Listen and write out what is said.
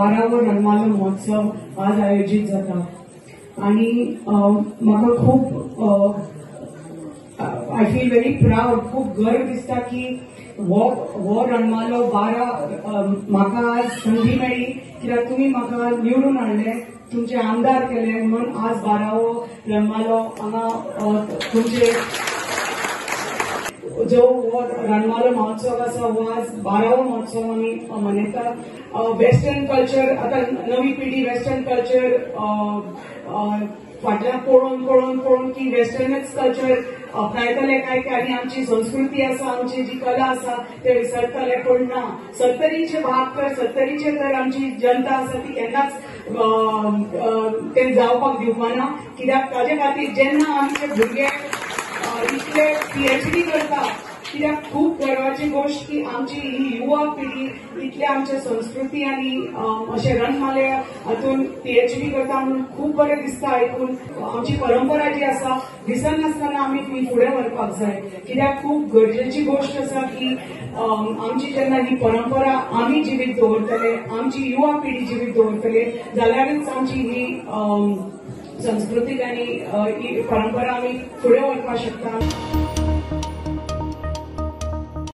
12वो रणमालो महोत्सव आज आयोजित जाता आणि म्हाका खूप आय फील व्हेरी प्राउड, खूप गर्व दिसता की वो रणमालो 12 म्हाका आज संधी मेळ्ळी कित्याक तुमी म्हाका निवडून हाडले, तुमचे आमदार केले म्हणून आज 12वो रणमालो हांगा तुमचे जो रणमालो महोत्सव आसा हो आज 12वो महोत्सव आमी मनयता. वेस्टर्न कल्चर, आता नवी पिढी वेस्टर्न कल्चर फाटल्यान पळोवन की वेस्टर्नच कल्चर अपनायतले काय आनी आमची संस्कृती आसा, आमची जी कला आसा ते विसरतले. पण ना, 70चे भाग तर 70चे तर आमची जनता आसा ती केन्नाच ते जावपाक दिवपाना. कित्याक ताजे खातीर जेन्ना आमचे भुरगे इतले PhD करता, कित्याक खूप गर्वाची गोष्ट की आमची ही युवा पिढी इतले आमच्या संस्कृती आणि अशे रणमाले हातून PhD करता म्हणून खूप बरें दिसता आयकून. आमची परंपरा जी आसा विसरनासतना आमी ती फुडें व्हरपाक जाय, कित्याक खूप गरजेची गोष्ट आसा की आमची जेन्ना ही परंपरा आमी जिवीत दवरतले, आमची युवा पिढी जिवीत दवरतले जाल्यारच आमची ही संस्कृतीक आनी ही परंपरा आमी फुडें व्हरपाक शकता.